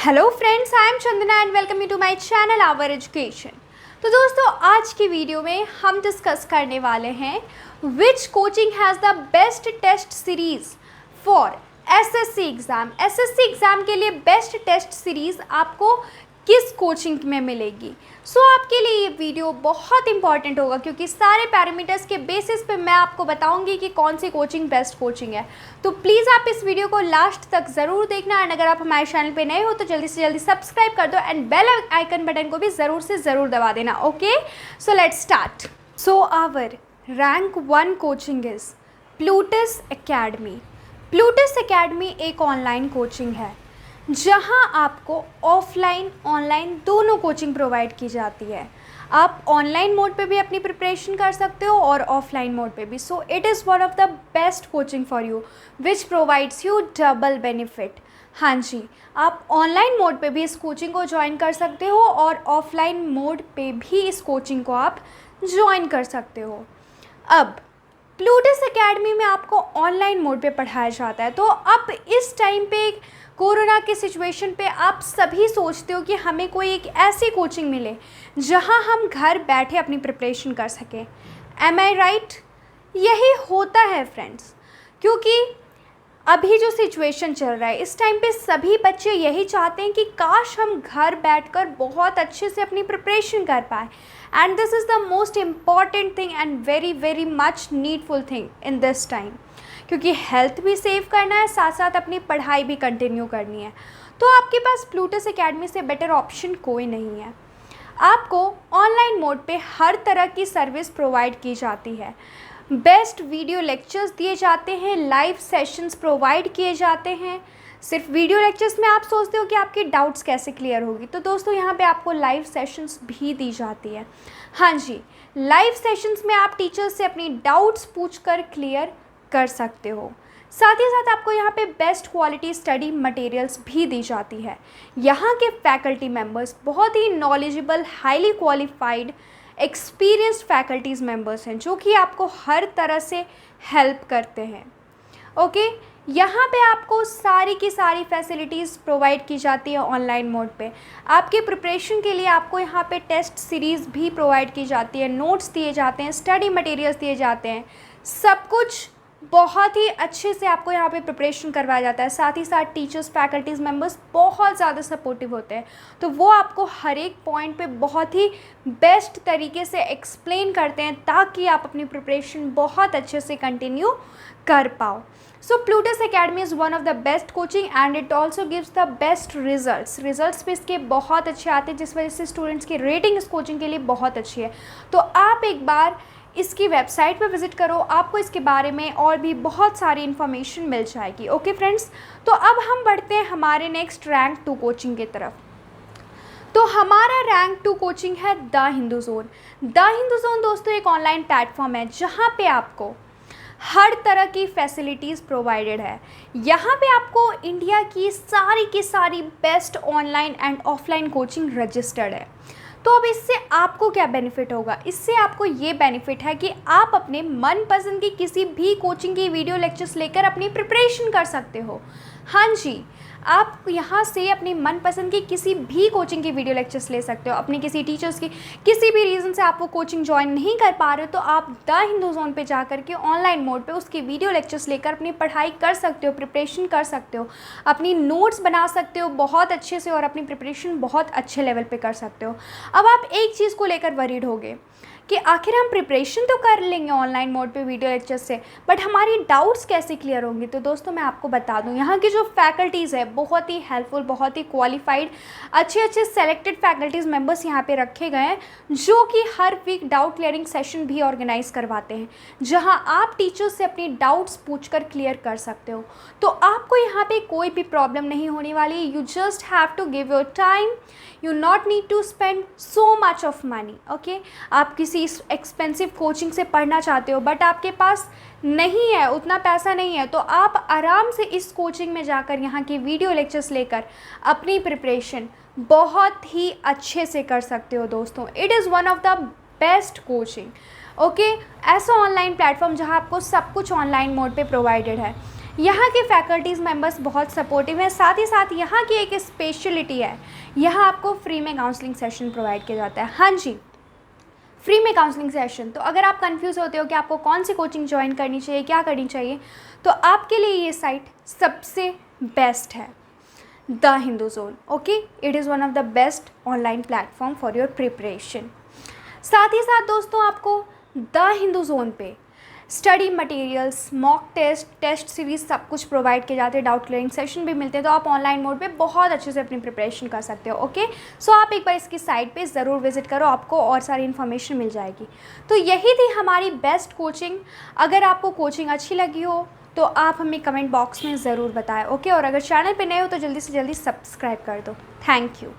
Hello friends, I am Chandana and welcome you to my channel our education. तो दोस्तों, आज की वीडियो में हम डिस्कस करने वाले हैं which coaching has the best test series for SSC exam. SSC exam के लिए बेस्ट टेस्ट सीरीज़ आपको किस कोचिंग में मिलेगी। सो आपके लिए ये वीडियो बहुत इंपॉर्टेंट होगा क्योंकि सारे पैरामीटर्स के बेसिस पे मैं आपको बताऊंगी कि कौन सी कोचिंग बेस्ट कोचिंग है। तो प्लीज़ आप इस वीडियो को लास्ट तक ज़रूर देखना एंड अगर आप हमारे चैनल पे नए हो तो जल्दी से जल्दी सब्सक्राइब कर दो एंड बेल आइकन बटन को भी ज़रूर से ज़रूर दबा देना। Okay, so let's start. So our rank 1 coaching is Plutus Academy. Plutus Academy एक ऑनलाइन कोचिंग है जहां आपको ऑफलाइन ऑनलाइन दोनों कोचिंग प्रोवाइड की जाती है। आप ऑनलाइन मोड पे भी अपनी प्रिपरेशन कर सकते हो और ऑफलाइन मोड पे भी। So it is one of the best coaching for you which provides U double benefit. हाँ जी, आप ऑनलाइन मोड पे भी इस कोचिंग को ज्वाइन कर सकते हो और ऑफलाइन मोड पे भी इस कोचिंग को आप ज्वाइन कर सकते हो। अब प्लूटस एकेडमी में आपको ऑनलाइन मोड पे पढ़ाया जाता है। तो अब इस टाइम पे कोरोना के सिचुएशन पे आप सभी सोचते हो कि हमें कोई एक ऐसी कोचिंग मिले जहां हम घर बैठे अपनी प्रिपरेशन कर सकें। एम आई राइट? यही होता है फ्रेंड्स, क्योंकि अभी जो सिचुएशन चल रहा है इस टाइम पे सभी बच्चे यही चाहते हैं कि काश हम घर बैठकर बहुत अच्छे से अपनी प्रिपरेशन कर पाए। And this is the most important thing and very very much needful thing in this time, क्योंकि हेल्थ भी सेव करना है, साथ साथ अपनी पढ़ाई भी कंटिन्यू करनी है। तो आपके पास प्लूटस एकेडमी से बेटर ऑप्शन कोई नहीं है। आपको ऑनलाइन मोड पे हर तरह की सर्विस प्रोवाइड की जाती है। बेस्ट वीडियो लेक्चर्स दिए जाते हैं, लाइव सेशंस प्रोवाइड किए जाते हैं। सिर्फ वीडियो लेक्चर्स में आप सोचते हो कि आपकी डाउट्स कैसे क्लियर होगी, तो दोस्तों यहाँ पे आपको लाइव सेशंस भी दी जाती है। हाँ जी, लाइव सेशंस में आप टीचर्स से अपनी डाउट्स पूछकर क्लियर कर सकते हो। साथ ही साथ आपको यहाँ पे बेस्ट क्वालिटी स्टडी मटेरियल्स भी दी जाती है। यहाँ के फैकल्टी मेंबर्स बहुत ही knowledgeable, highly qualified, experienced faculties members हैं जो कि आपको हर तरह से हेल्प करते हैं। ओके, यहाँ पे आपको सारी की सारी फैसिलिटीज़ प्रोवाइड की जाती है ऑनलाइन मोड पे। आपके प्रिपरेशन के लिए आपको यहाँ पे टेस्ट सीरीज़ भी प्रोवाइड की जाती है, नोट्स दिए जाते हैं, स्टडी मटेरियल्स दिए जाते हैं, सब कुछ बहुत ही अच्छे से आपको यहाँ पे प्रिपरेशन करवाया जाता है। साथ ही साथ टीचर्स, फैकल्टीज़ मेंबर्स बहुत ज़्यादा सपोर्टिव होते हैं, तो वो आपको हर एक पॉइंट पे बहुत ही बेस्ट तरीके से एक्सप्लेन करते हैं ताकि आप अपनी प्रिपरेशन बहुत अच्छे से कंटिन्यू कर पाओ। So Plutus academy is one of the best coaching and it also gives the best results भी इसके बहुत अच्छे आते हैं, जिस वजह से स्टूडेंट्स की रेटिंग इस कोचिंग के लिए बहुत अच्छी है। तो आप एक बार इसकी वेबसाइट पर विज़िट करो, आपको इसके बारे में और भी बहुत सारी इन्फॉर्मेशन मिल जाएगी। ओके फ्रेंड्स, तो अब हम बढ़ते हैं हमारे नेक्स्ट रैंक 2 कोचिंग की तरफ। तो हमारा रैंक 2 कोचिंग है the Hindu zone. The Hindu zone दोस्तों एक ऑनलाइन प्लेटफॉर्म है जहाँ पे आपको हर तरह की फैसिलिटीज़ प्रोवाइडेड है। यहाँ पे आपको इंडिया की सारी best online and offline coaching registered है। तो अब इससे आपको क्या बेनिफिट होगा? इससे आपको ये बेनिफिट है कि आप अपने मनपसंद की किसी भी कोचिंग की वीडियो लेक्चर्स लेकर अपनी प्रिपरेशन कर सकते हो। हाँ जी, आप यहाँ से अपनी मनपसंद की किसी भी कोचिंग की वीडियो लेक्चर्स ले सकते हो। अपने किसी टीचर्स की किसी भी रीज़न से आप वो कोचिंग ज्वाइन नहीं कर पा रहे हो तो आप द हिंदू जोन पे जा कर के ऑनलाइन मोड पे उसकी वीडियो लेक्चर्स लेकर अपनी पढ़ाई कर सकते हो, प्रिपरेशन कर सकते हो, अपनी नोट्स बना सकते हो बहुत अच्छे से और अपनी प्रिपरेशन बहुत अच्छे लेवल पे कर सकते हो। अब आप एक चीज़ को लेकर वरीड होगे कि आखिर हम प्रिपरेशन तो कर लेंगे ऑनलाइन मोड पे वीडियो लेक्चर से, बट हमारी डाउट्स कैसे क्लियर होंगी? तो दोस्तों मैं आपको बता दूं, यहाँ की जो फैकल्टीज़ है बहुत ही हेल्पफुल, बहुत ही क्वालिफाइड, अच्छे सेलेक्टेड फैकल्टीज़ मेंबर्स यहाँ पे रखे गए हैं जो कि हर वीक डाउट क्लियरिंग सेशन भी ऑर्गेनाइज करवाते हैं जहाँ आप टीचर्स से अपनी डाउट्स पूछकर क्लियर कर सकते हो। तो आपको यहाँ पे कोई भी प्रॉब्लम नहीं होने वाली। You just have to give your time, you not need to spend so much of money. Okay, आप किसी एक्सपेंसिव कोचिंग से पढ़ना चाहते हो बट आपके पास नहीं है, उतना पैसा नहीं है, तो आप आराम से इस कोचिंग में जाकर यहाँ की वीडियो लेक्चर्स लेकर अपनी प्रिपरेशन बहुत ही अच्छे से कर सकते हो दोस्तों। It is one of the best coaching. Okay, ऐसा ऑनलाइन प्लेटफॉर्म जहाँ आपको सब कुछ ऑनलाइन मोड पे प्रोवाइडेड है। यहाँ के फैकल्टीज़ मेंबर्स बहुत सपोर्टिव हैं। साथ ही साथ यहाँ की एक स्पेशलिटी है, यहाँ आपको फ्री में काउंसलिंग सेशन प्रोवाइड किया जाता है। हाँ जी, फ्री में काउंसलिंग सेशन। तो अगर आप कंफ्यूज होते हो कि आपको कौन सी कोचिंग ज्वाइन करनी चाहिए, क्या करनी चाहिए, तो आपके लिए ये साइट सबसे बेस्ट है, the Hindu zone. Okay, it is one of the best online platform for your preparation. साथ ही साथ दोस्तों, आपको द हिंदू जोन पे study materials, mock test, test series सब कुछ प्रोवाइड किए जाते हैं, डाउट क्लियरिंग सेशन भी मिलते हैं। तो आप ऑनलाइन मोड पे बहुत अच्छे से अपनी प्रिपरेशन कर सकते हो। ओके, सो आप एक बार इसकी साइट पे ज़रूर विजिट करो, आपको और सारी इन्फॉर्मेशन मिल जाएगी। तो यही थी हमारी बेस्ट कोचिंग। अगर आपको कोचिंग अच्छी लगी हो तो आप हमें कमेंट बॉक्स में ज़रूर बताएं। ओके, और अगर चैनल पे नए हो तो जल्दी से जल्दी सब्सक्राइब कर दो। Thank you.